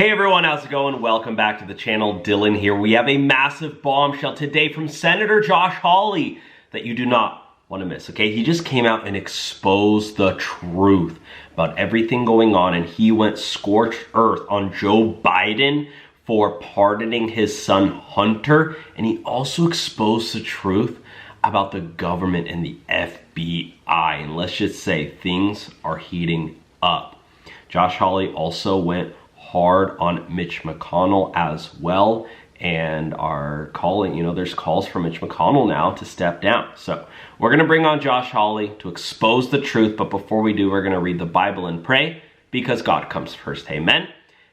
Hey everyone, how's it going? Welcome back to the channel. Dylan here. We have a massive bombshell today from Senator Josh Hawley that you do not want to miss, okay? He just came out and exposed the truth about everything going on, and he went scorched earth on Joe Biden for pardoning his son Hunter, and he also exposed the truth about the government and the FBI, and let's just say things are heating up. Josh Hawley also went hard on Mitch McConnell as well, and are calling, there's calls for Mitch McConnell now to step down. So we're going to bring on Josh Hawley to expose the truth, but before we do, we're going to read the Bible and pray because God comes first. Amen.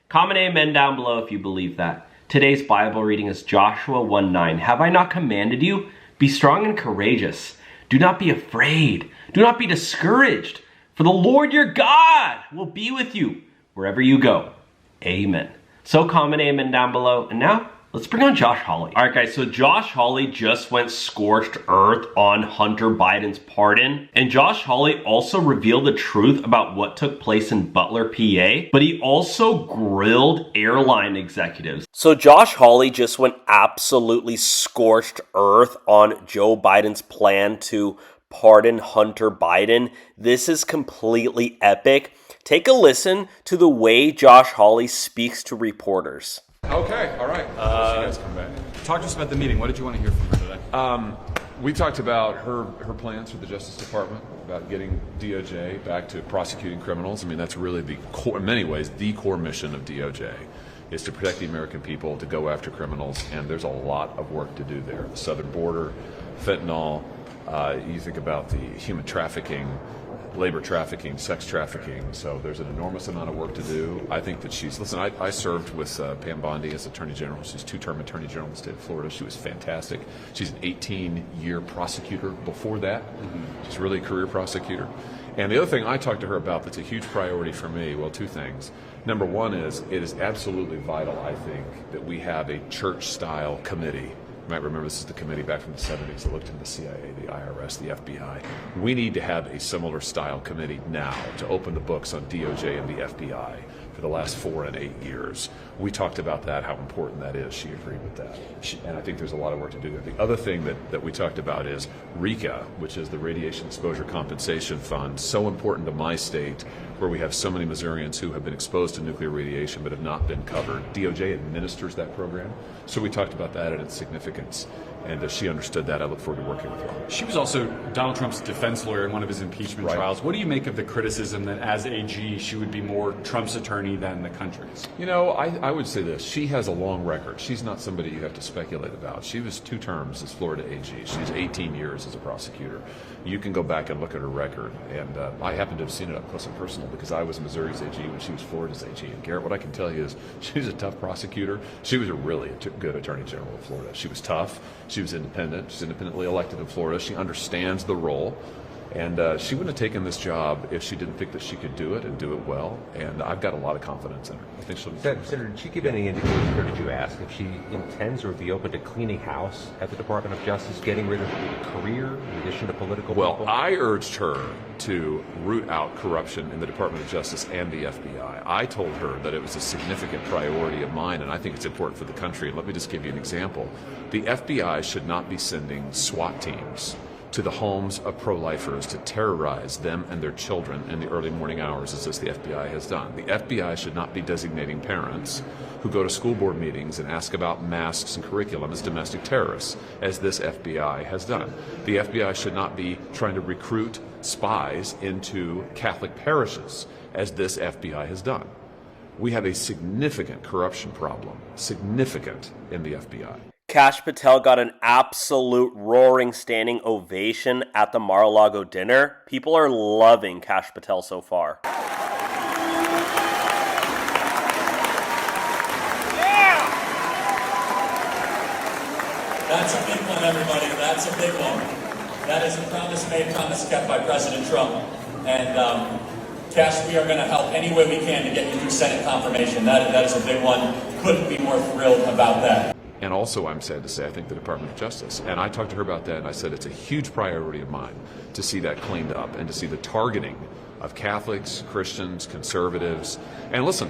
Comment amen down below if you believe that. Today's Bible reading is Joshua 1:9. Have I not commanded you? Be strong and courageous. Do not be afraid. Do not be discouraged, for the Lord your God will be with you wherever you go. Amen. So comment amen down below. And now let's bring on Josh Hawley. All right, guys, so Josh Hawley just went scorched earth on Hunter Biden's pardon. And Josh Hawley also revealed the truth about what took place in Butler, PA, but he also grilled airline executives. So Josh Hawley just went absolutely scorched earth on Joe Biden's plan to pardon Hunter Biden. This is completely epic. Take a listen to the way Josh Hawley speaks to reporters. Okay, all right. You guys come back. Talk to us about the meeting. What did you want to hear from her today? We talked about her plans for the Justice Department, about getting DOJ back to prosecuting criminals. I mean, that's really the core, in many ways, the core mission of DOJ is to protect the American people, to go after criminals, and there's a lot of work to do there. The southern border, fentanyl, you think about the human trafficking, labor trafficking, sex trafficking, so there's an enormous amount of work to do. I think that I served with Pam Bondi as Attorney General. She's two-term Attorney General in the state of Florida. She was fantastic. She's an 18-year prosecutor before that. She's really a career prosecutor. And the other thing I talked to her about that's a huge priority for me, well, two things. Number one is, it is absolutely vital, I think, that we have a church-style committee. You might remember this is the committee back from the 70s that looked into the CIA, the IRS, the FBI. We need to have a similar style committee now to open the books on DOJ and the FBI for the last 4 and 8 years. We talked about that, how important that is. She agreed with that. And I think there's a lot of work to do there. The other thing that we talked about is RECA, which is the Radiation Exposure Compensation Fund, so important to my state where we have so many Missourians who have been exposed to nuclear radiation but have not been covered. DOJ administers that program. So we talked about that and its significance. And she understood that. I look forward to working with her. She was also Donald Trump's defense lawyer in one of his impeachment trials. What do you make of the criticism that as AG, she would be more Trump's attorney than the country's? I would say this. She has a long record. She's not somebody you have to speculate about. She was 2 terms as Florida AG. She's 18 years as a prosecutor. You can go back and look at her record. And I happen to have seen it up close and personal because I was Missouri's AG when she was Florida's AG. And Garrett, what I can tell you is she's a tough prosecutor. She was a really good Attorney General of Florida. She was tough. She was independent. She's independently elected in Florida. She understands the role. And she wouldn't have taken this job if she didn't think that she could do it and do it well. And I've got a lot of confidence in her. I think she'll be Senator, did she give any indication, or did you ask if she intends or would be open to cleaning house at the Department of Justice, getting rid of career in addition to political Well, people? I urged her to root out corruption in the Department of Justice and the FBI. I told her that it was a significant priority of mine, and I think it's important for the country. And let me just give you an example. The FBI should not be sending SWAT teams to the homes of pro-lifers to terrorize them and their children in the early morning hours, as the FBI has done. The FBI should not be designating parents who go to school board meetings and ask about masks and curriculum as domestic terrorists, as this FBI has done. The FBI should not be trying to recruit spies into Catholic parishes, as this FBI has done. We have a significant corruption problem, significant, in the FBI. Kash Patel got an absolute roaring standing ovation at the Mar-a-Lago dinner. People are loving Kash Patel so far. That's a big one, everybody. That's a big one. That is a promise made, promise kept by President Trump. And Kash, we are going to help any way we can to get you through Senate confirmation. That is a big one. Couldn't be more thrilled about that. And also, I'm sad to say, I think the Department of Justice. And I talked to her about that, and I said it's a huge priority of mine to see that cleaned up and to see the targeting of Catholics, Christians, conservatives. And listen,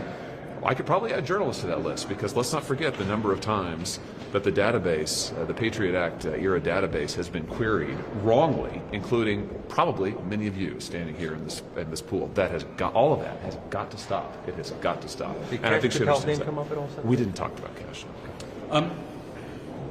I could probably add journalists to that list, because let's not forget the number of times that the database, the Patriot Act era database, has been queried wrongly, including probably many of you standing here in this pool. That has got, all of that has got to stop. It has got to stop. Did and I think Cash Patel name come up at all? We didn't talk about Cash.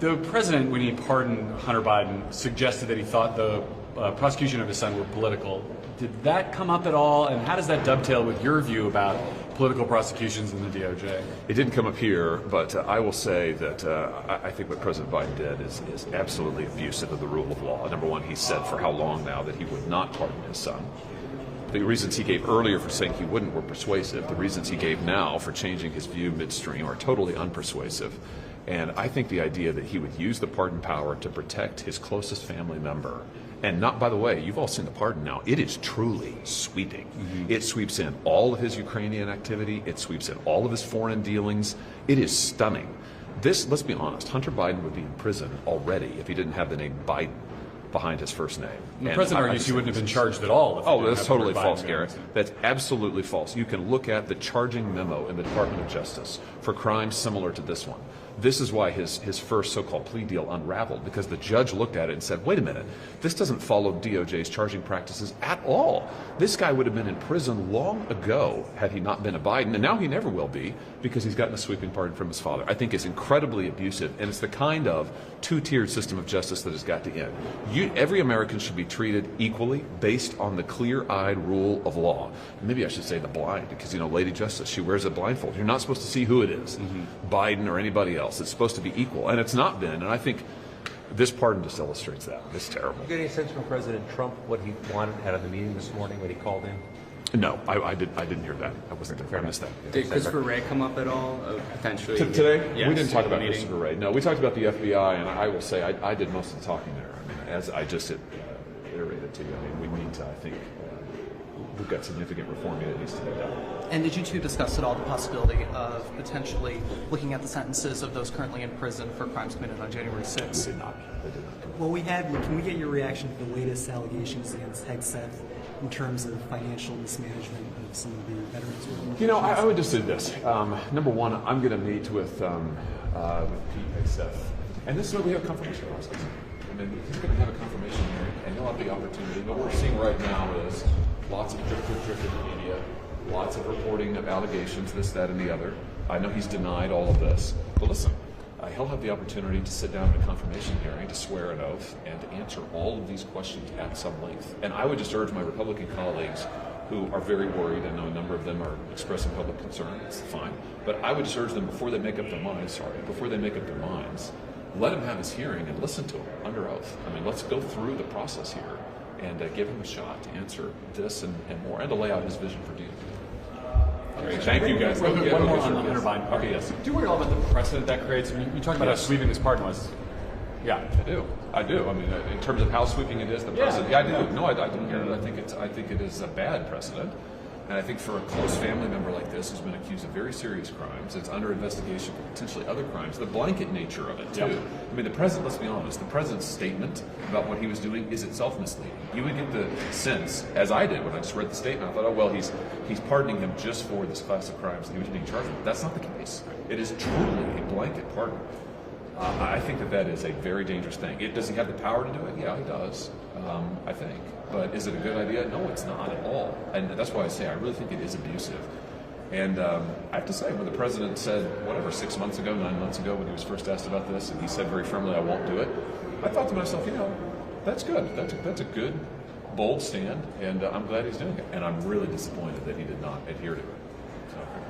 The president, when he pardoned Hunter Biden, suggested that he thought the prosecution of his son were political. Did that come up at all? And how does that dovetail with your view about political prosecutions in the DOJ? It didn't come up here, but I will say that I think what President Biden did is absolutely abusive of the rule of law. Number one, he said for how long now that he would not pardon his son. The reasons he gave earlier for saying he wouldn't were persuasive. The reasons he gave now for changing his view midstream are totally unpersuasive. And I think the idea that he would use the pardon power to protect his closest family member, and not, by the way, you've all seen the pardon now, it is truly sweeping. Mm-hmm. It sweeps in all of his Ukrainian activity. It sweeps in all of his foreign dealings. It is stunning. This, let's be honest, Hunter Biden would be in prison already if he didn't have the name Biden behind his first name. The president argues he wouldn't have been charged at all. Oh, that's totally false, Garrett. That's absolutely false. You can look at the charging memo in the Department of Justice for crimes similar to this one. This is why his first so-called plea deal unraveled, because the judge looked at it and said, wait a minute, this doesn't follow DOJ's charging practices at all. This guy would have been in prison long ago had he not been a Biden, and now he never will be, because he's gotten a sweeping pardon from his father. I think it's incredibly abusive, and it's the kind of two-tiered system of justice that has got to end. Every American should be treated equally based on the clear-eyed rule of law. Maybe I should say the blind, because, Lady Justice, she wears a blindfold. You're not supposed to see who it is, Biden or anybody else. It's supposed to be equal, and it's not been. And I think this pardon just illustrates that. It's terrible. Did you get any sense from President Trump what he wanted out of the meeting this morning when he called in? No, I didn't hear that. I wasn't there. I missed that. Did Christopher Wray come up at all, potentially? Today? Yes, we didn't talk about meeting. Christopher Wray. No, we talked about the FBI, and I will say I did most of the talking there. I mean, as I just iterated to you, we need to, I think, we've got significant reform that needs to be done. And did you two discuss at all the possibility of potentially looking at the sentences of those currently in prison for crimes committed on January 6th? They did not. Well, can we get your reaction to the latest allegations against Hegseth in terms of financial mismanagement of some of the veterans organizations? I would just say this. Number one, I'm going to meet with Pete Hegseth, and this is where we have a confirmation process. He's going to have a confirmation hearing, and he'll have the opportunity. What we're seeing right now is lots of drip in the media, lots of reporting of allegations, this, that, and the other. I know he's denied all of this, but listen, he'll have the opportunity to sit down in a confirmation hearing, to swear an oath, and to answer all of these questions at some length. And I would just urge my Republican colleagues who are very worried, I know a number of them are expressing public concern, it's fine, but I would just urge them before they make up their minds, let him have his hearing and listen to him under oath. Let's go through the process here and give him a shot to answer this and more, and to lay out his vision for DOJ. Great. Thank you, guys. One more on the Hunter Yes. Biden. Okay, yes. Do you worry at all about the precedent that creates? You talked about how sweeping this pardon was. Yeah, I do. In terms of how sweeping it is, the precedent. Yeah, I do. No, I don't hear it. I think it is a bad precedent. And I think for a close family member like this who's been accused of very serious crimes, it's under investigation for potentially other crimes, the blanket nature of it, too. Yep. The president, let's be honest, the president's statement about what he was doing is itself misleading. You would get the sense, as I did when I just read the statement, I thought, he's pardoning him just for this class of crimes that he was being charged with. That's not the case. It is truly a blanket pardon. I think that is a very dangerous thing. Does he have the power to do it? Yeah, he does, I think. But is it a good idea? No, it's not at all. And that's why I say I really think it is abusive. And I have to say, when the president said, 6 months ago, 9 months ago, when he was first asked about this, and he said very firmly, I won't do it, I thought to myself, that's good. That's a good, bold stand, and I'm glad he's doing it. And I'm really disappointed that he did not adhere to it.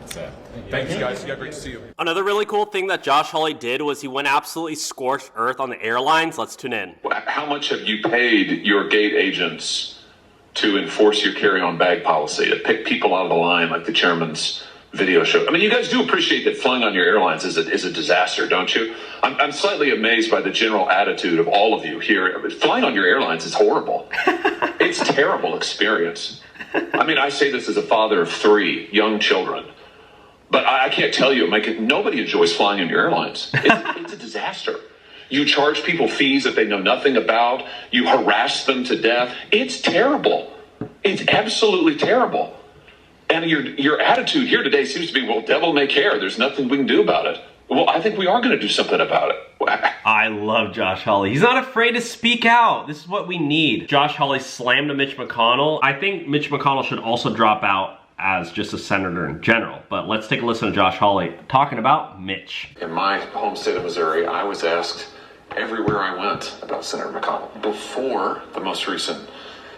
Sad. Thanks, guys. Yeah, great to see you. Another really cool thing that Josh Hawley did was he went absolutely scorched earth on the airlines. Let's tune in. How much have you paid your gate agents to enforce your carry-on bag policy, to pick people out of the line like the chairman's video show? You guys do appreciate that flying on your airlines is a disaster, don't you? I'm slightly amazed by the general attitude of all of you here. Flying on your airlines is horrible. It's a terrible experience. I say this as a father of 3 young children. But I can't tell you, nobody enjoys flying on your airlines. It's a disaster. You charge people fees that they know nothing about. You harass them to death. It's terrible. It's absolutely terrible. And your attitude here today seems to be, well, devil may care. There's nothing we can do about it. Well, I think we are going to do something about it. I love Josh Hawley. He's not afraid to speak out. This is what we need. Josh Hawley slammed to Mitch McConnell. I think Mitch McConnell should also drop out as just a senator in general. But let's take a listen to Josh Hawley talking about Mitch. In my home state of Missouri, I was asked everywhere I went about Senator McConnell before the most recent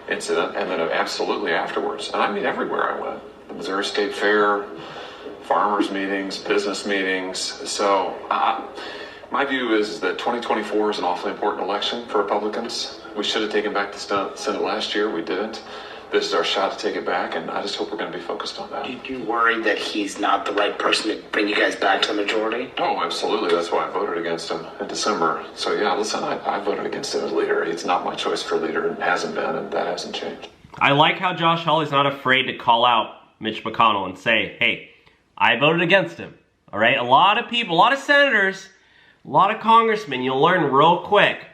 incident, and then absolutely afterwards. And I mean everywhere I went. The Missouri State Fair, farmers meetings, business meetings. So my view is that 2024 is an awfully important election for Republicans. We should have taken back the Senate last year. We didn't. This is our shot to take it back, and I just hope we're going to be focused on that. Are you worried that he's not the right person to bring you guys back to the majority? Oh, absolutely. That's why I voted against him in December. So yeah, listen, I voted against him as leader. It's not my choice for leader. It hasn't been, and that hasn't changed. I like how Josh Hawley's not afraid to call out Mitch McConnell and say, hey, I voted against him. All right, a lot of people, a lot of senators, a lot of congressmen, you'll learn real quick,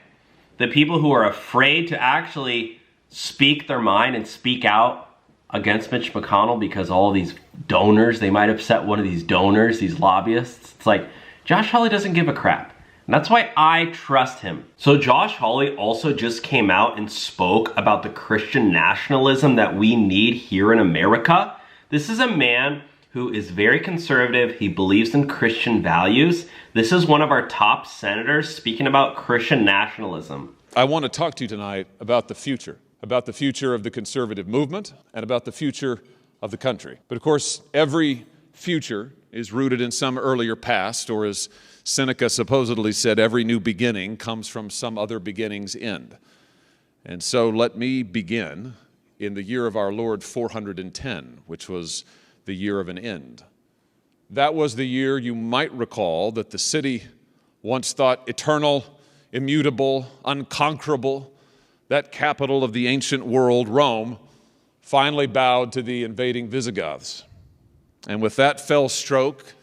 the people who are afraid to actually speak their mind and speak out against Mitch McConnell because all these donors, they might upset one of these donors, these lobbyists. It's like, Josh Hawley doesn't give a crap. And that's why I trust him. So Josh Hawley also just came out and spoke about the Christian nationalism that we need here in America. This is a man who is very conservative. He believes in Christian values. This is one of our top senators speaking about Christian nationalism. I want to talk to you tonight about the future of the conservative movement and about the future of the country. But of course, every future is rooted in some earlier past, or as Seneca supposedly said, every new beginning comes from some other beginning's end. And so let me begin in the year of our Lord 410, which was the year of an end. That was the year, you might recall, that the city once thought eternal, immutable, unconquerable, that capital of the ancient world, Rome, finally bowed to the invading Visigoths. And with that fell stroke,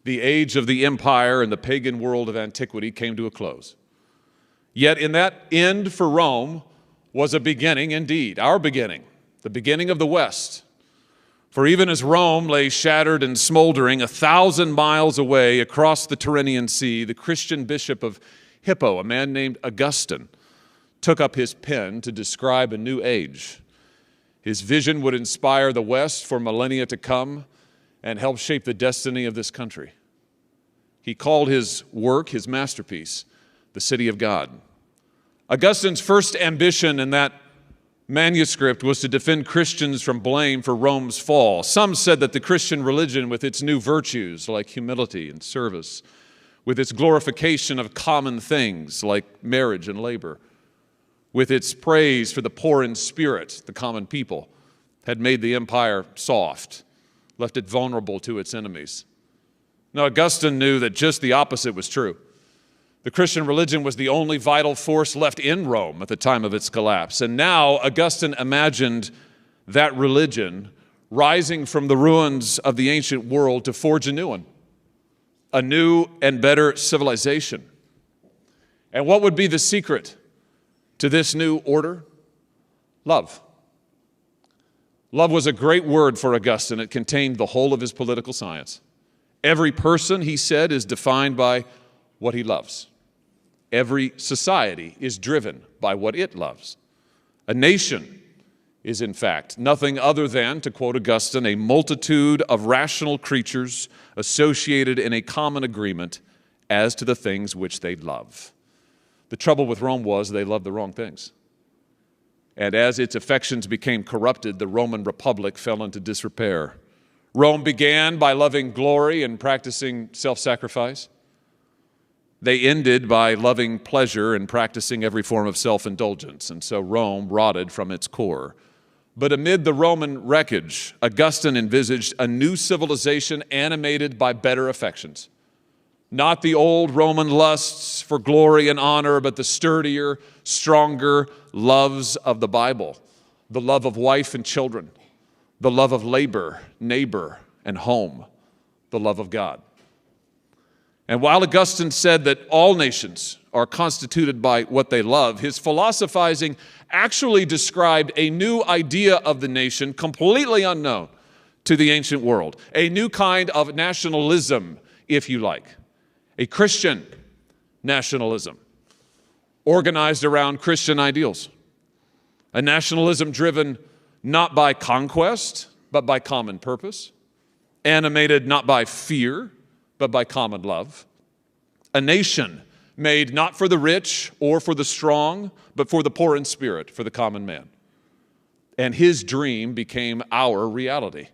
the age of the empire and the pagan world of antiquity came to a close. Yet in that end for Rome was a beginning indeed, our beginning, the beginning of the West. For even as Rome lay shattered and smoldering 1,000 miles away across the Tyrrhenian Sea, the Christian bishop of Hippo, a man named Augustine, took up his pen to describe a new age. His vision would inspire the West for millennia to come and help shape the destiny of this country. He called his work, his masterpiece, the City of God. Augustine's first ambition in that manuscript was to defend Christians from blame for Rome's fall. Some said that the Christian religion, with its new virtues like humility and service, with its glorification of common things like marriage and labor, with its praise for the poor in spirit, the common people, had made the empire soft, left it vulnerable to its enemies. Now, Augustine knew that just the opposite was true. The Christian religion was the only vital force left in Rome at the time of its collapse. And now Augustine imagined that religion rising from the ruins of the ancient world to forge a new one, a new and better civilization. And what would be the secret to this new order? Love. Love was a great word for Augustine. It contained the whole of his political science. Every person, he said, is defined by what he loves. Every society is driven by what it loves. A nation is, in fact, nothing other than, to quote Augustine, a multitude of rational creatures associated in a common agreement as to the things which they love. The trouble with Rome was they loved the wrong things. And as its affections became corrupted, the Roman Republic fell into disrepair. Rome began by loving glory and practicing self-sacrifice. They ended by loving pleasure and practicing every form of self-indulgence, and so Rome rotted from its core. But amid the Roman wreckage, Augustine envisaged a new civilization animated by better affections. Not the old Roman lusts for glory and honor, but the sturdier, stronger loves of the Bible, the love of wife and children, the love of labor, neighbor, and home, the love of God. And while Augustine said that all nations are constituted by what they love, his philosophizing actually described a new idea of the nation completely unknown to the ancient world, a new kind of nationalism, if you like, a Christian nationalism organized around Christian ideals, a nationalism driven not by conquest, but by common purpose, animated not by fear, but by common love, a nation made not for the rich or for the strong, but for the poor in spirit, for the common man. And his dream became our reality.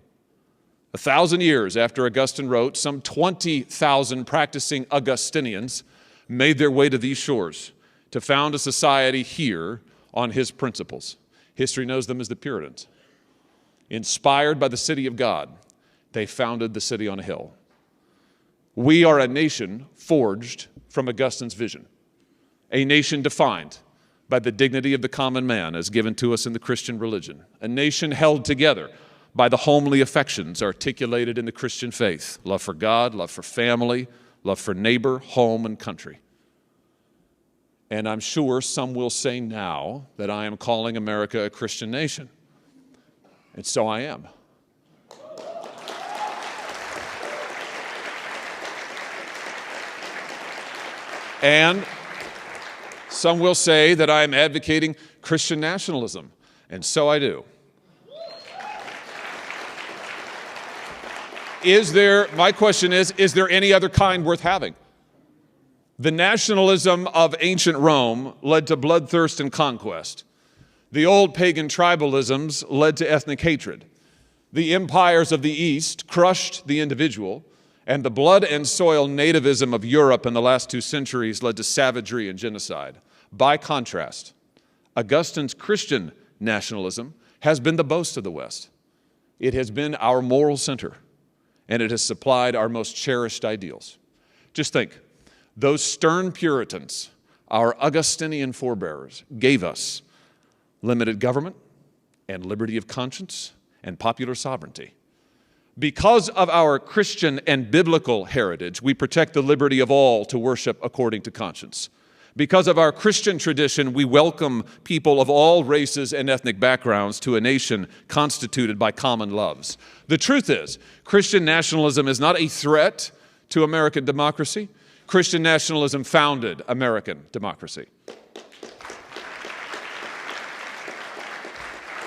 1,000 years after Augustine wrote, some 20,000 practicing Augustinians made their way to these shores to found a society here on his principles. History knows them as the Puritans. Inspired by the city of God, they founded the city on a hill. We are a nation forged from Augustine's vision, a nation defined by the dignity of the common man as given to us in the Christian religion, a nation held together by the homely affections articulated in the Christian faith, love for God, love for family, love for neighbor, home, and country. And I'm sure some will say now that I am calling America a Christian nation. And so I am. And some will say that I am advocating Christian nationalism, and so I do. My question is there any other kind worth having? The nationalism of ancient Rome led to bloodthirst and conquest. The old pagan tribalisms led to ethnic hatred. The empires of the East crushed the individual, and the blood and soil nativism of Europe in the last 2 centuries led to savagery and genocide. By contrast, Augustine's Christian nationalism has been the boast of the West. It has been our moral center, and it has supplied our most cherished ideals. Just think, those stern Puritans, our Augustinian forebears, gave us limited government and liberty of conscience and popular sovereignty. Because of our Christian and biblical heritage, we protect the liberty of all to worship according to conscience. Because of our Christian tradition, we welcome people of all races and ethnic backgrounds to a nation constituted by common loves. The truth is, Christian nationalism is not a threat to American democracy. Christian nationalism founded American democracy.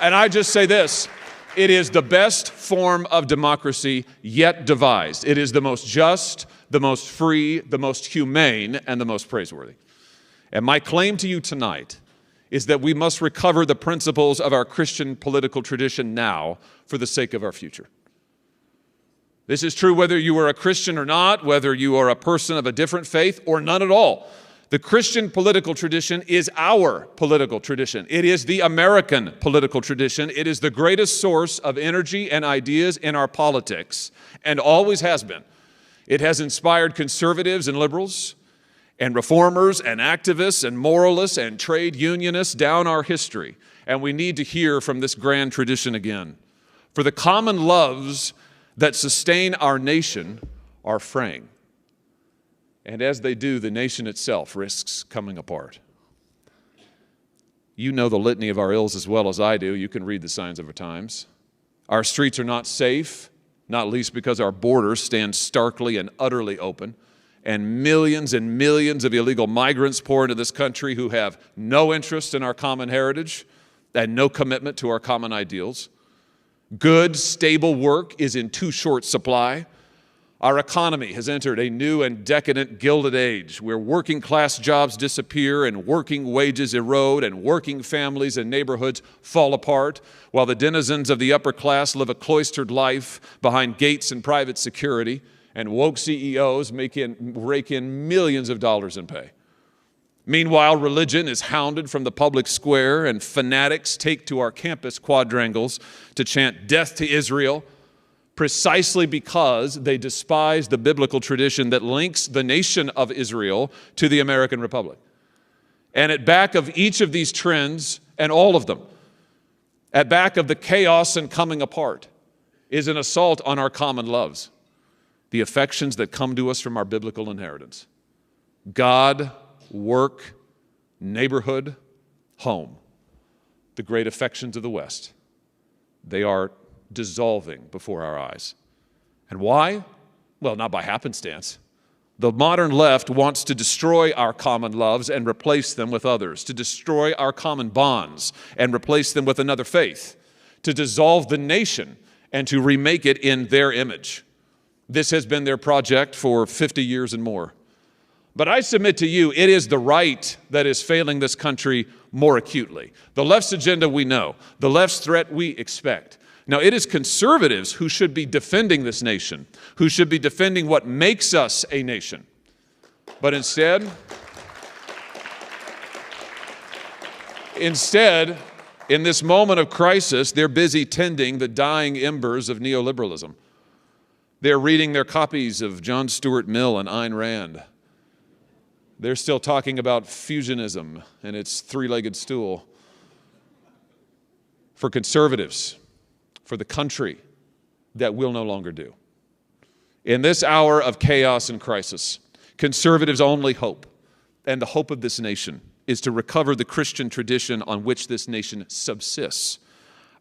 And I just say this, it is the best form of democracy yet devised. It is the most just, the most free, the most humane, and the most praiseworthy. And my claim to you tonight is that we must recover the principles of our Christian political tradition now for the sake of our future. This is true whether you are a Christian or not, whether you are a person of a different faith or none at all. The Christian political tradition is our political tradition. It is the American political tradition. It is the greatest source of energy and ideas in our politics, and always has been. It has inspired conservatives and liberals, and reformers and activists and moralists and trade unionists down our history. And we need to hear from this grand tradition again. For the common loves that sustain our nation are fraying. And as they do, the nation itself risks coming apart. You know the litany of our ills as well as I do. You can read the signs of our times. Our streets are not safe, not least because our borders stand starkly and utterly open, and millions of illegal migrants pour into this country who have no interest in our common heritage and no commitment to our common ideals. Good, stable work is in too short supply. Our economy has entered a new and decadent gilded age where working class jobs disappear and working wages erode and working families and neighborhoods fall apart while the denizens of the upper class live a cloistered life behind gates and private security, and woke CEOs rake in millions of dollars in pay. Meanwhile, religion is hounded from the public square, and fanatics take to our campus quadrangles to chant death to Israel, precisely because they despise the biblical tradition that links the nation of Israel to the American Republic. And at back of each of these trends, and all of them, at back of the chaos and coming apart, is an assault on our common loves, the affections that come to us from our biblical inheritance. God, work, neighborhood, home, the great affections of the West. They are dissolving before our eyes. And why? Well, not by happenstance. The modern left wants to destroy our common loves and replace them with others, to destroy our common bonds and replace them with another faith, to dissolve the nation and to remake it in their image. This has been their project for 50 years and more. But I submit to you, it is the right that is failing this country more acutely. The left's agenda we know, the left's threat we expect. Now, it is conservatives who should be defending this nation, who should be defending what makes us a nation. But instead, in this moment of crisis, they're busy tending the dying embers of neoliberalism. They're reading their copies of John Stuart Mill and Ayn Rand. They're still talking about fusionism and its three-legged stool. For conservatives, for the country, that will no longer do. In this hour of chaos and crisis, conservatives' only hope, and the hope of this nation, is to recover the Christian tradition on which this nation subsists.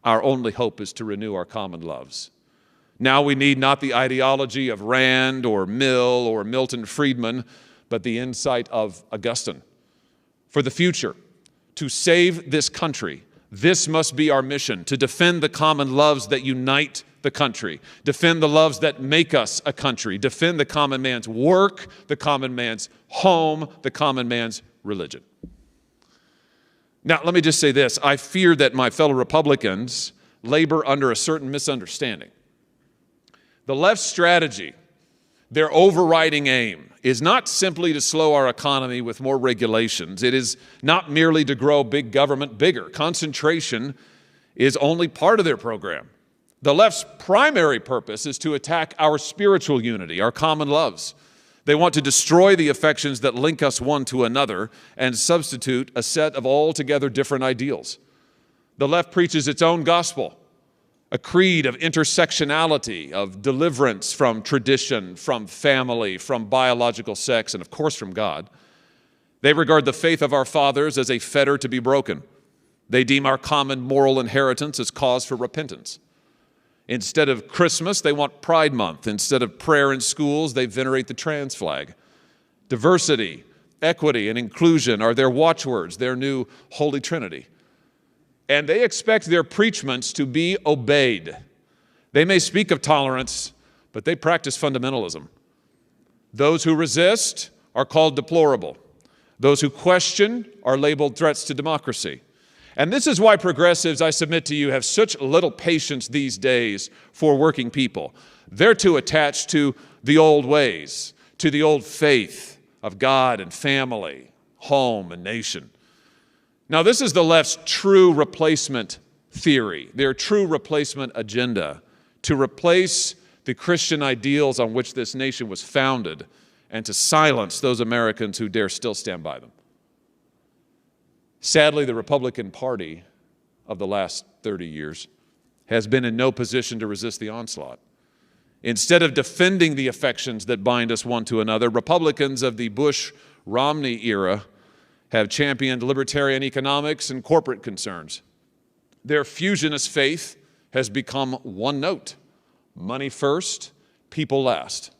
Our only hope is to renew our common loves. Now we need not the ideology of Rand or Mill or Milton Friedman, but the insight of Augustine. For the future, to save this country, this must be our mission, to defend the common loves that unite the country, defend the loves that make us a country, defend the common man's work, the common man's home, the common man's religion. Now, let me just say this. I fear that my fellow Republicans labor under a certain misunderstanding. The left's strategy, their overriding aim, is not simply to slow our economy with more regulations. It is not merely to grow big government bigger. Concentration is only part of their program. The left's primary purpose is to attack our spiritual unity, our common loves. They want to destroy the affections that link us one to another and substitute a set of altogether different ideals. The left preaches its own gospel, a creed of intersectionality, of deliverance from tradition, from family, from biological sex, and of course from God. They regard the faith of our fathers as a fetter to be broken. They deem our common moral inheritance as cause for repentance. Instead of Christmas, they want Pride Month. Instead of prayer in schools, they venerate the trans flag. Diversity, equity, and inclusion are their watchwords, their new Holy Trinity. And they expect their preachments to be obeyed. They may speak of tolerance, but they practice fundamentalism. Those who resist are called deplorable. Those who question are labeled threats to democracy. And this is why progressives, I submit to you, have such little patience these days for working people. They're too attached to the old ways, to the old faith of God and family, home and nation. Now, this is the left's true replacement theory, their true replacement agenda, to replace the Christian ideals on which this nation was founded and to silence those Americans who dare still stand by them. Sadly, the Republican Party of the last 30 years has been in no position to resist the onslaught. Instead of defending the affections that bind us one to another, Republicans of the Bush-Romney era have championed libertarian economics and corporate concerns. Their fusionist faith has become one note: money first, people last.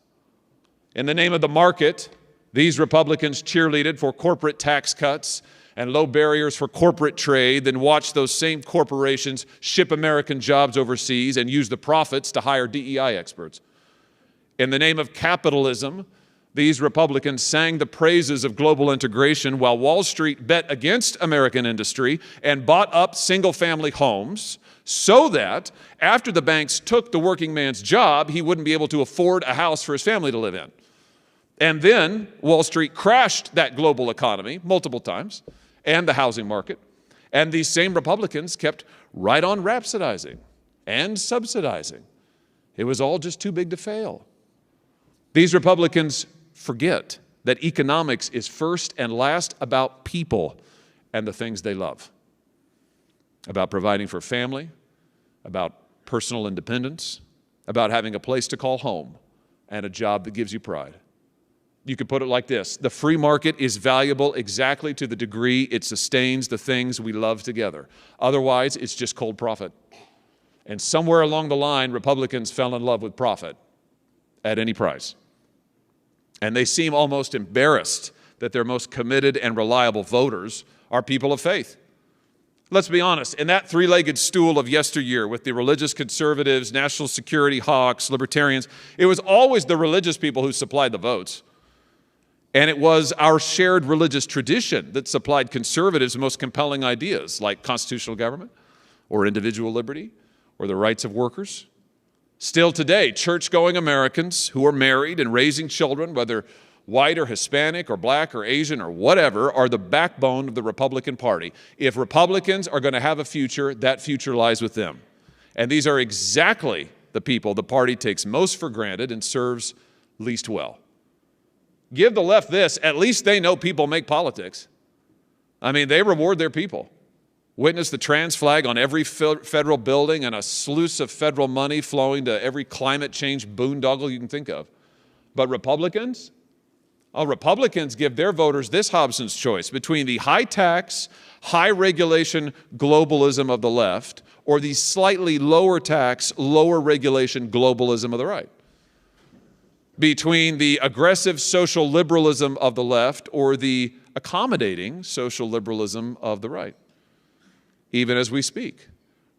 In the name of the market, these Republicans cheerleaded for corporate tax cuts and low barriers for corporate trade, then watch those same corporations ship American jobs overseas and use the profits to hire DEI experts. In the name of capitalism, these Republicans sang the praises of global integration while Wall Street bet against American industry and bought up single-family homes so that after the banks took the working man's job, he wouldn't be able to afford a house for his family to live in. And then Wall Street crashed that global economy multiple times and the housing market. And these same Republicans kept right on rhapsodizing and subsidizing. It was all just too big to fail. These Republicans forget that economics is first and last about people and the things they love, about providing for family, about personal independence, about having a place to call home and a job that gives you pride. You could put it like this: the free market is valuable exactly to the degree it sustains the things we love together. Otherwise, it's just cold profit. And somewhere along the line, Republicans fell in love with profit at any price. And they seem almost embarrassed that their most committed and reliable voters are people of faith. Let's be honest, in that three-legged stool of yesteryear with the religious conservatives, national security hawks, libertarians, it was always the religious people who supplied the votes. And it was our shared religious tradition that supplied conservatives the most compelling ideas like constitutional government or individual liberty or the rights of workers. Still today, church-going Americans who are married and raising children, whether white or Hispanic or black or Asian or whatever, are the backbone of the Republican Party. If Republicans are going to have a future, that future lies with them. And these are exactly the people the party takes most for granted and serves least well. Give the left this, at least they know people make politics. I mean, they reward their people. Witness the trans flag on every federal building and a sluice of federal money flowing to every climate change boondoggle you can think of. But Republicans? Oh, Republicans give their voters this Hobson's choice between the high tax, high regulation globalism of the left or the slightly lower tax, lower regulation globalism of the right. Between the aggressive social liberalism of the left or the accommodating social liberalism of the right. Even as we speak,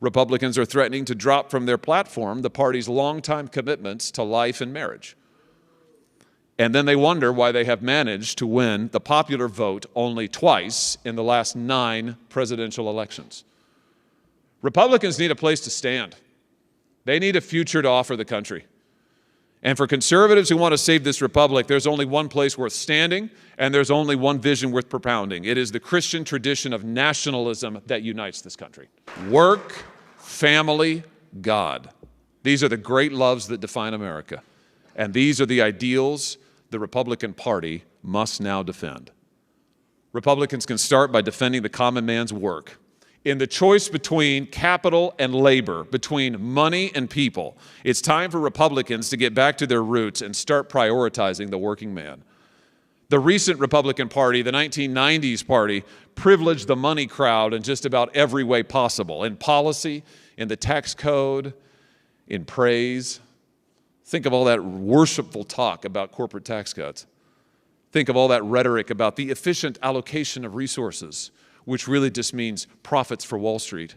Republicans are threatening to drop from their platform the party's longtime commitments to life and marriage. And then they wonder why they have managed to win the popular vote only twice in the last 9 presidential elections. Republicans need a place to stand. They need a future to offer the country. And for conservatives who want to save this republic, there's only one place worth standing, and there's only one vision worth propounding. It is the Christian tradition of nationalism that unites this country. Work, family, God. These are the great loves that define America. And these are the ideals the Republican Party must now defend. Republicans can start by defending the common man's work. In the choice between capital and labor, between money and people, it's time for Republicans to get back to their roots and start prioritizing the working man. The recent Republican Party, the 1990s party, privileged the money crowd in just about every way possible, in policy, in the tax code, in praise. Think of all that worshipful talk about corporate tax cuts. Think of all that rhetoric about the efficient allocation of resources, which really just means profits for Wall Street.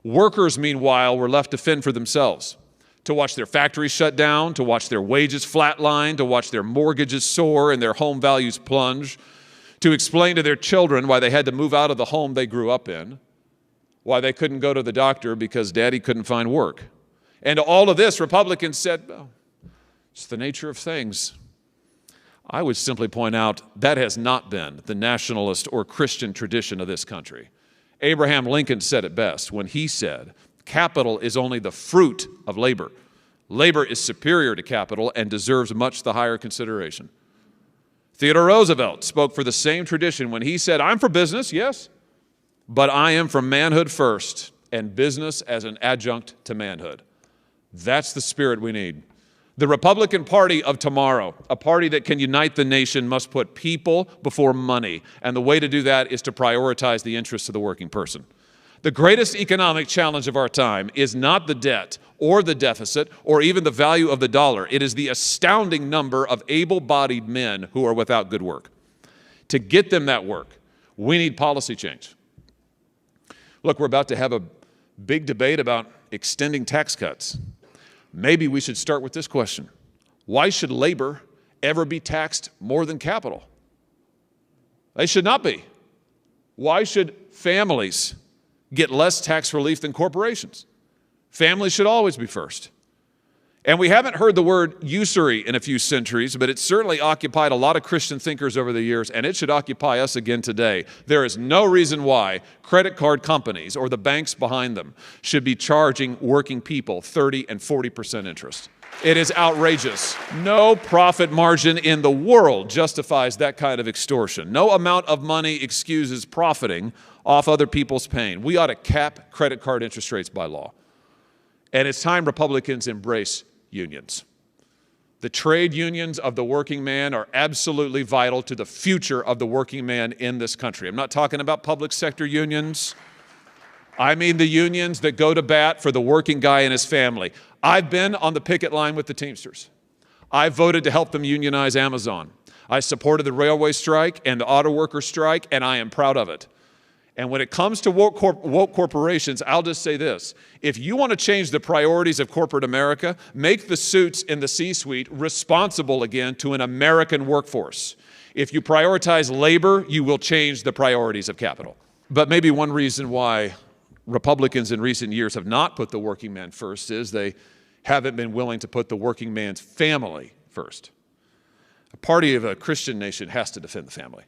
Workers, meanwhile, were left to fend for themselves, to watch their factories shut down, to watch their wages flatline, to watch their mortgages soar and their home values plunge, to explain to their children why they had to move out of the home they grew up in, why they couldn't go to the doctor because daddy couldn't find work. And to all of this, Republicans said, well, it's the nature of things. I would simply point out that has not been the nationalist or Christian tradition of this country. Abraham Lincoln said it best when he said, capital is only the fruit of labor. Labor is superior to capital and deserves much the higher consideration. Theodore Roosevelt spoke for the same tradition when he said, I'm for business, yes, but I am for manhood first and business as an adjunct to manhood. That's the spirit we need. The Republican Party of tomorrow, a party that can unite the nation, must put people before money. And the way to do that is to prioritize the interests of the working person. The greatest economic challenge of our time is not the debt or the deficit or even the value of the dollar. It is the astounding number of able-bodied men who are without good work. To get them that work, we need policy change. Look, we're about to have a big debate about extending tax cuts. Maybe we should start with this question. Why should labor ever be taxed more than capital? They should not be. Why should families get less tax relief than corporations? Families should always be first. And we haven't heard the word usury in a few centuries, but it's certainly occupied a lot of Christian thinkers over the years, and it should occupy us again today. There is no reason why credit card companies or the banks behind them should be charging working people 30 and 40% interest. It is outrageous. No profit margin in the world justifies that kind of extortion. No amount of money excuses profiting off other people's pain. We ought to cap credit card interest rates by law. And it's time Republicans embrace unions. The trade unions of the working man are absolutely vital to the future of the working man in this country. I'm not talking about public sector unions. I mean the unions that go to bat for the working guy and his family. I've been on the picket line with the Teamsters. I voted to help them unionize Amazon. I supported the railway strike and the auto worker strike, and I am proud of it. And when it comes to woke corporations, I'll just say this. If you want to change the priorities of corporate America, make the suits in the C-suite responsible again to an American workforce. If you prioritize labor, you will change the priorities of capital. But maybe one reason why Republicans in recent years have not put the working man first is they haven't been willing to put the working man's family first. A party of a Christian nation has to defend the family.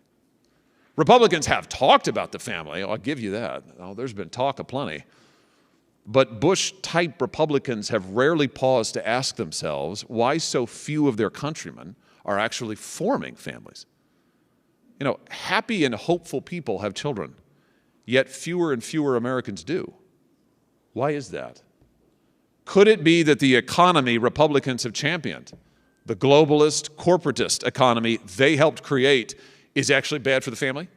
Republicans have talked about the family. I'll give you that. Oh, there's been talk aplenty. But Bush-type Republicans have rarely paused to ask themselves why so few of their countrymen are actually forming families. You know, happy and hopeful people have children, yet fewer and fewer Americans do. Why is that? Could it be that the economy Republicans have championed, the globalist, corporatist economy they helped create, is actually bad for the family?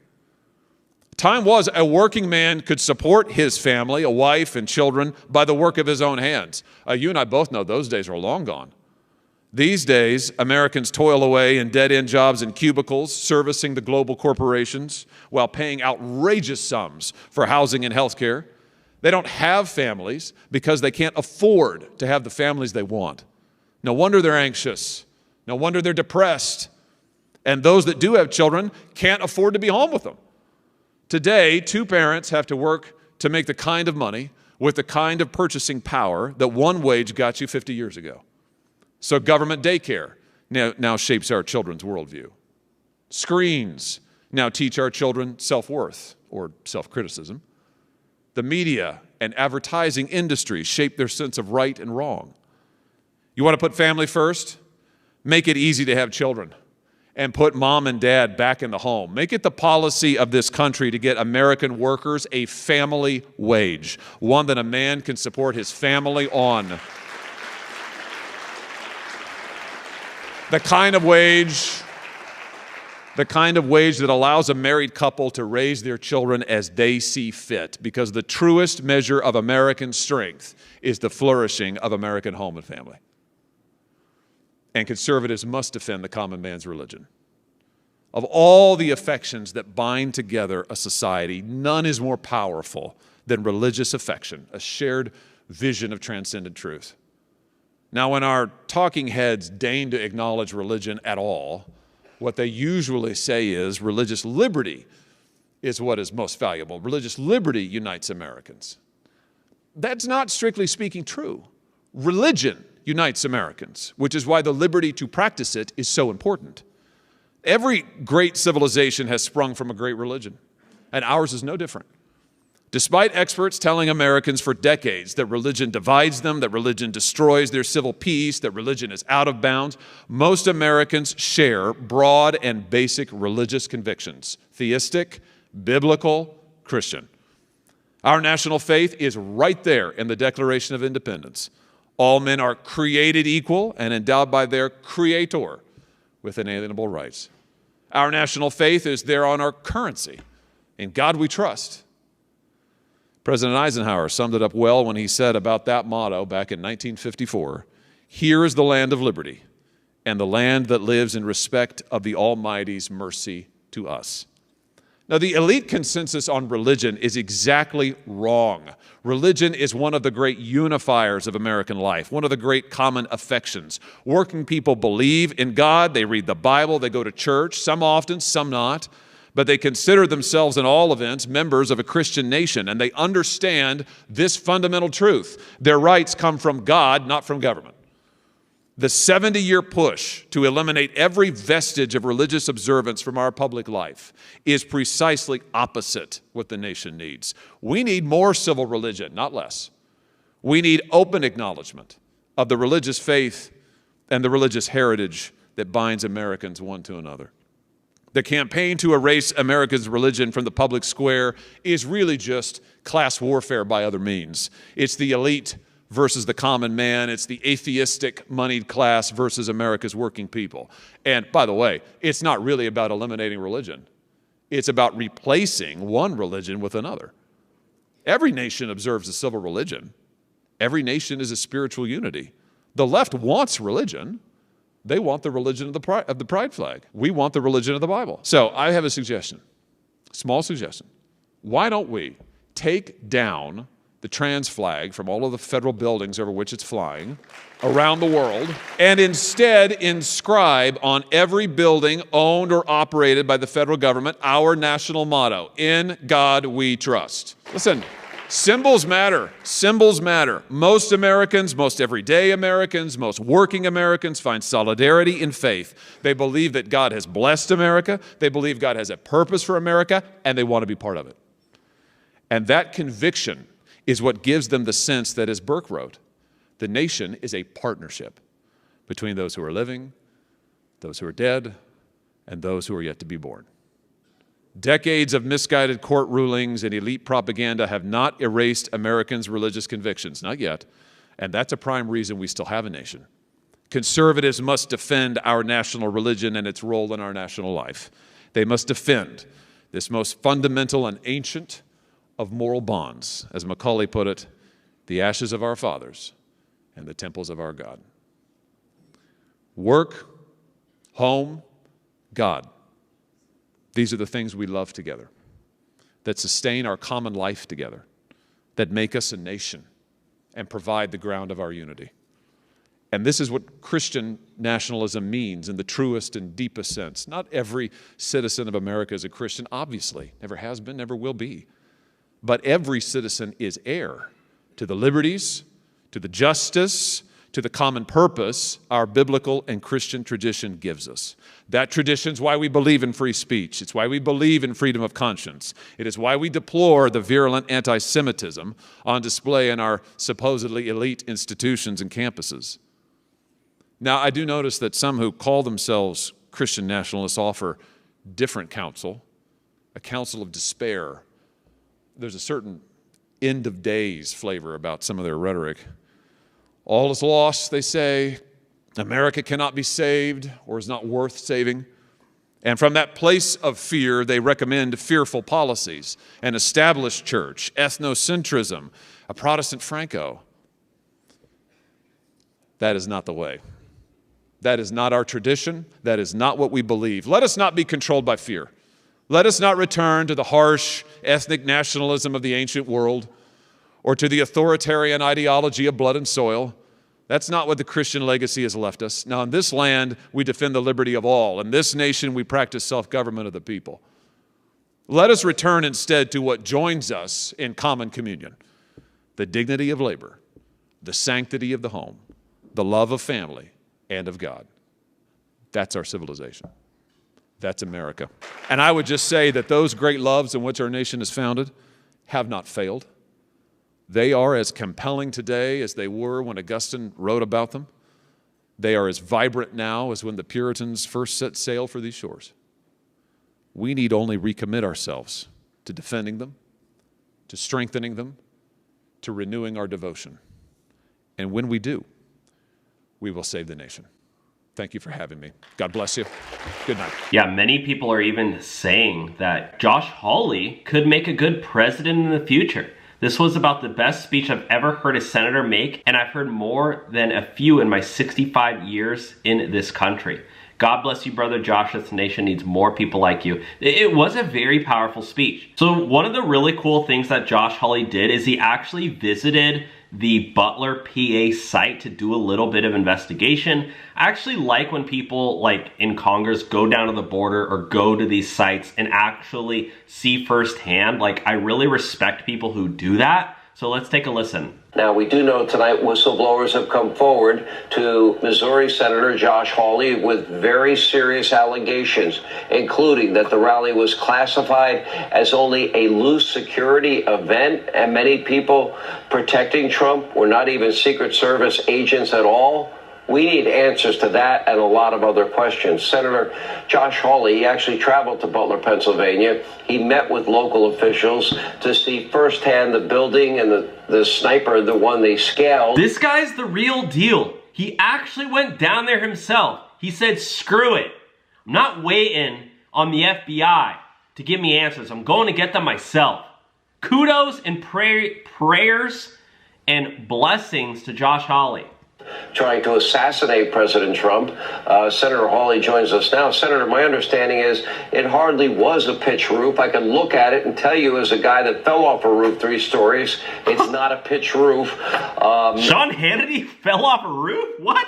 Time was a working man could support his family, a wife and children, by the work of his own hands. You and I both know those days are long gone. These days, Americans toil away in dead-end jobs in cubicles, servicing the global corporations while paying outrageous sums for housing and health care. They don't have families because they can't afford to have the families they want. No wonder they're anxious. No wonder they're depressed. And those that do have children can't afford to be home with them. Today, two parents have to work to make the kind of money with the kind of purchasing power that one wage got you 50 years ago. So government daycare now shapes our children's worldview. Screens now teach our children self-worth or self-criticism. The media and advertising industry shape their sense of right and wrong. You want to put family first? Make it easy to have children and put mom and dad back in the home. Make it the policy of this country to get American workers a family wage, one that a man can support his family on. The kind of wage that allows a married couple to raise their children as they see fit, because the truest measure of American strength is the flourishing of American home and family. And conservatives must defend the common man's religion. Of all the affections that bind together a society, none is more powerful than religious affection, a shared vision of transcendent truth. Now, when our talking heads deign to acknowledge religion at all, what they usually say is religious liberty is what is most valuable. Religious liberty unites Americans. That's not strictly speaking true. Religion unites Americans, which is why the liberty to practice it is so important. Every great civilization has sprung from a great religion, and ours is no different. Despite experts telling Americans for decades that religion divides them, that religion destroys their civil peace, that religion is out of bounds, most Americans share broad and basic religious convictions: theistic, biblical, Christian. Our national faith is right there in the Declaration of Independence. All men are created equal and endowed by their Creator with inalienable rights. Our national faith is there on our currency. In God we trust. President Eisenhower summed it up well when he said about that motto back in 1954, "Here is the land of liberty, and the land that lives in respect of the Almighty's mercy to us." Now, the elite consensus on religion is exactly wrong. Religion is one of the great unifiers of American life, one of the great common affections. Working people believe in God, they read the Bible, they go to church, some often, some not, but they consider themselves in all events members of a Christian nation, and they understand this fundamental truth: their rights come from God, not from government. The 70-year push to eliminate every vestige of religious observance from our public life is precisely opposite what the nation needs. We need more civil religion, not less. We need open acknowledgement of the religious faith and the religious heritage that binds Americans one to another. The campaign to erase America's religion from the public square is really just class warfare by other means. It's the elite versus the common man. It's the atheistic moneyed class versus America's working people. And by the way, it's not really about eliminating religion. It's about replacing one religion with another. Every nation observes a civil religion. Every nation is a spiritual unity. The left wants religion. They want the religion of the pride flag. We want the religion of the Bible. So I have a suggestion, small suggestion. Why don't we take down the trans flag from all of the federal buildings over which it's flying around the world and instead inscribe on every building owned or operated by the federal government our national motto, "In God We Trust." Listen, symbols matter. Symbols matter. Most Americans, most everyday Americans, most working Americans find solidarity in faith. They believe that God has blessed America. They believe God has a purpose for America, and they want to be part of it. And that conviction is what gives them the sense that, as Burke wrote, the nation is a partnership between those who are living, those who are dead, and those who are yet to be born. Decades of misguided court rulings and elite propaganda have not erased Americans' religious convictions, not yet, and that's a prime reason we still have a nation. Conservatives must defend our national religion and its role in our national life. They must defend this most fundamental and ancient of moral bonds, as Macaulay put it, the ashes of our fathers and the temples of our God. Work, home, God. These are the things we love together, that sustain our common life together, that make us a nation and provide the ground of our unity. And this is what Christian nationalism means in the truest and deepest sense. Not every citizen of America is a Christian, obviously. Never has been, never will be. But every citizen is heir to the liberties, to the justice, to the common purpose our biblical and Christian tradition gives us. That tradition is why we believe in free speech. It's why we believe in freedom of conscience. It is why we deplore the virulent anti-Semitism on display in our supposedly elite institutions and campuses. Now, I do notice that some who call themselves Christian nationalists offer different counsel, a counsel of despair. There's a certain end of days flavor about some of their rhetoric. All is lost, they say. America cannot be saved or is not worth saving. And from that place of fear, they recommend fearful policies, an established church, ethnocentrism, a Protestant Franco. That is not the way. That is not our tradition. That is not what we believe. Let us not be controlled by fear. Let us not return to the harsh ethnic nationalism of the ancient world or to the authoritarian ideology of blood and soil. That's not what the Christian legacy has left us. Now, in this land, we defend the liberty of all. In this nation, we practice self-government of the people. Let us return instead to what joins us in common communion: the dignity of labor, the sanctity of the home, the love of family and of God. That's our civilization. That's America. And I would just say that those great loves in which our nation is founded have not failed. They are as compelling today as they were when Augustine wrote about them. They are as vibrant now as when the Puritans first set sail for these shores. We need only recommit ourselves to defending them, to strengthening them, to renewing our devotion. And when we do, we will save the nation. Thank you for having me. God bless you. Good night. Yeah, many people are even saying that Josh Hawley could make a good president in the future. This was about the best speech I've ever heard a senator make, and I've heard more than a few in my 65 years in this country. God bless you, brother Josh. This nation needs more people like you. It was a very powerful speech. So one of the really cool things that Josh Hawley did is he actually visited the Butler, PA site to do a little bit of investigation. I actually like when people like in Congress go down to the border or go to these sites and actually see firsthand. Like, I really respect people who do that. So let's take a listen. Now, we do know tonight whistleblowers have come forward to Missouri Senator Josh Hawley with very serious allegations, including that the rally was classified as only a loose security event, and many people protecting Trump were not even Secret Service agents at all. We need answers to that and a lot of other questions. Senator Josh Hawley, he actually traveled to Butler, Pennsylvania. He met with local officials to see firsthand the building and the sniper, the one they scaled. This guy's the real deal. He actually went down there himself. He said, screw it. I'm not waiting on the FBI to give me answers. I'm going to get them myself. Kudos and prayers and blessings to Josh Hawley. Trying to assassinate President Trump. Senator Hawley joins us now. Senator, my understanding is it hardly was a pitch roof. I can look at it and tell you as a guy that fell off a roof 3 stories, it's not a pitch roof. Sean Hannity fell off a roof? What?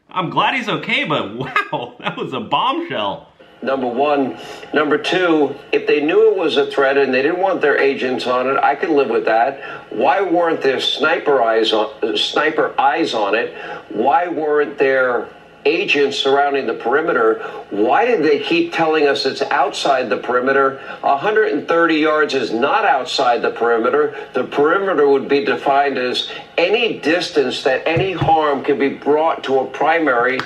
I'm glad he's okay, but wow, that was a bombshell. Number one. Number two, if they knew it was a threat and they didn't want their agents on it, I can live with that. Why weren't there sniper eyes on it? Why weren't there agents surrounding the perimeter? Why did they keep telling us it's outside the perimeter? 130 yards is not outside the perimeter. The perimeter would be defined as any distance that any harm can be brought to a primary,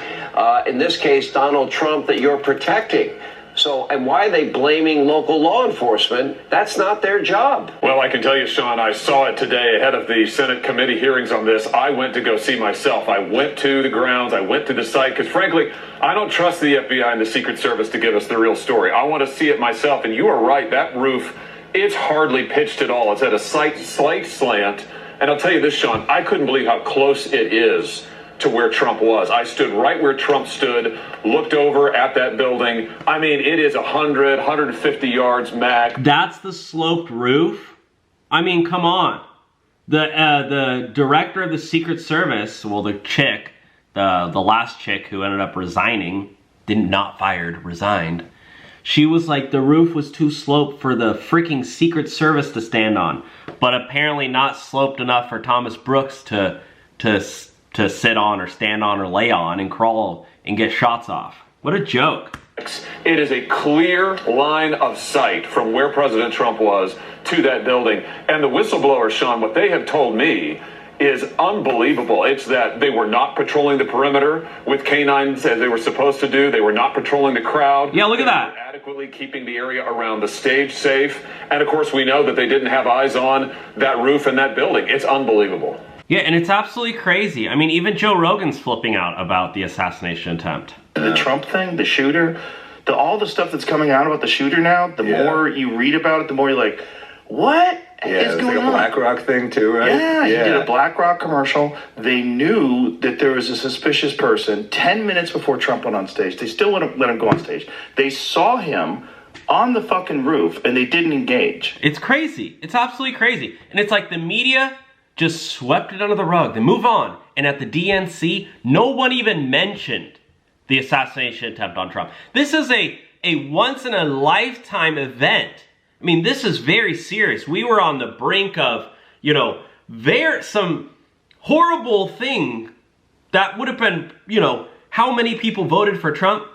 in this case, Donald Trump, that you're protecting. So, and why are they blaming local law enforcement? That's not their job. Well, I can tell you, Sean, I saw it today ahead of the Senate committee hearings on this. I went to go see myself. I went to the grounds. I went to the site because, frankly, I don't trust the FBI and the Secret Service to give us the real story. I want to see it myself. And you are right. That roof, it's hardly pitched at all. It's at a slight slant. And I'll tell you this, Sean, I couldn't believe how close it is to where Trump was. I stood right where Trump stood, looked over at that building. I mean, it is 100, 150 yards max. That's the sloped roof? I mean, come on. The director of the Secret Service, well, the chick, the last chick who ended up resigning, resigned. She was like, the roof was too sloped for the freaking Secret Service to stand on, but apparently not sloped enough for Thomas Brooks to sit on or stand on or lay on and crawl and get shots off. What a joke. It is a clear line of sight from where President Trump was to that building. And the whistleblowers, Sean, what they have told me is unbelievable. It's that they were not patrolling the perimeter with canines as they were supposed to do. They were not patrolling the crowd. Yeah, look at that. They were adequately keeping the area around the stage safe. And of course, we know that they didn't have eyes on that roof and that building. It's unbelievable. Yeah, and it's absolutely crazy. I mean, even Joe Rogan's flipping out about the assassination attempt. The Trump thing, the shooter, all the stuff that's coming out about the shooter now, the more you read about it, the more you're like, what is going on? Like a BlackRock thing too, right? Yeah, he did a BlackRock commercial. They knew that there was a suspicious person 10 minutes before Trump went on stage. They still wouldn't let him go on stage. They saw him on the fucking roof and they didn't engage. It's crazy. It's absolutely crazy. And it's like the media just swept it under the rug. They move on. And at the DNC, no one even mentioned the assassination attempt on Trump. This is a once-in-a-lifetime event. I mean, this is very serious. We were on the brink of, some horrible thing that would have been, how many people voted for Trump?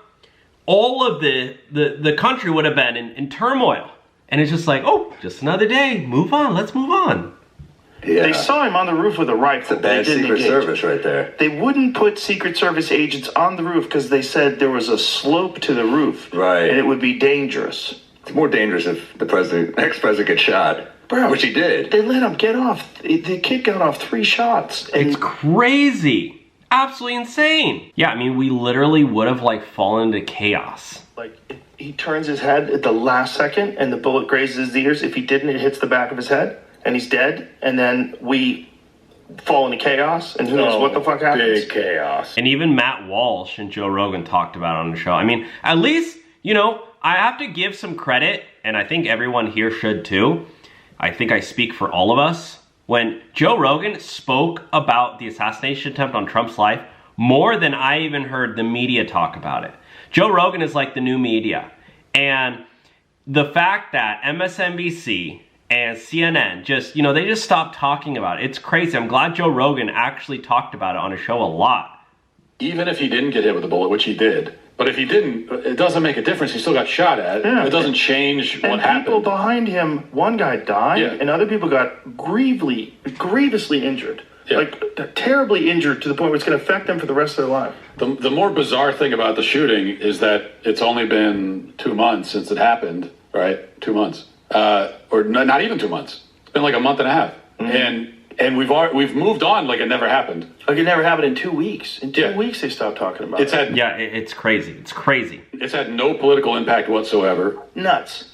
All of the country would have been in turmoil. And it's just like, oh, just another day. Move on. Let's move on. Yeah. They saw him on the roof with a rifle. It's a bad Secret Service right there. They wouldn't put Secret Service agents on the roof because they said there was a slope to the roof. Right. And it would be dangerous. It's more dangerous if the ex-president gets shot. Bro, which he did. They let him get off. The kid got off 3 shots. And it's crazy. Absolutely insane. Yeah, I mean, we literally would have fallen into chaos. He turns his head at the last second and the bullet grazes his ears. If he didn't, it hits the back of his head. And he's dead, and then we fall into chaos, and who knows what the fuck happens? Big chaos. And even Matt Walsh and Joe Rogan talked about it on the show. I mean, at least, I have to give some credit, and I think everyone here should too. I think I speak for all of us. When Joe Rogan spoke about the assassination attempt on Trump's life, more than I even heard the media talk about it. Joe Rogan is like the new media. And the fact that MSNBC and CNN they just stopped talking about it. It's crazy. I'm glad Joe Rogan actually talked about it on his show a lot. Even if he didn't get hit with a bullet, which he did, but if he didn't, it doesn't make a difference. He still got shot at. Yeah. It doesn't change what happened. And people behind him, one guy died, and other people got grievously injured. Yeah. Terribly injured to the point where it's going to affect them for the rest of their life. The more bizarre thing about the shooting is that it's only been 2 months since it happened, right? 2 months. Or not even 2 months. It's been like a month and a half. Mm-hmm. And we've moved on like it never happened. Like it never happened in 2 weeks. In 2 weeks they stopped talking about it. It's crazy. It's crazy. It's had no political impact whatsoever. Nuts.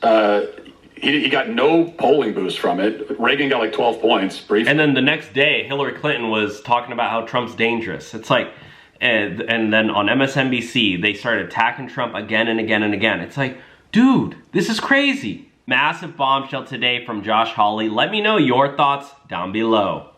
He got no polling boost from it. Reagan got like 12 points briefly. And then the next day, Hillary Clinton was talking about how Trump's dangerous. It's like, and then on MSNBC, they started attacking Trump again and again and again. It's like, dude, this is crazy. Massive bombshell today from Josh Hawley. Let me know your thoughts down below.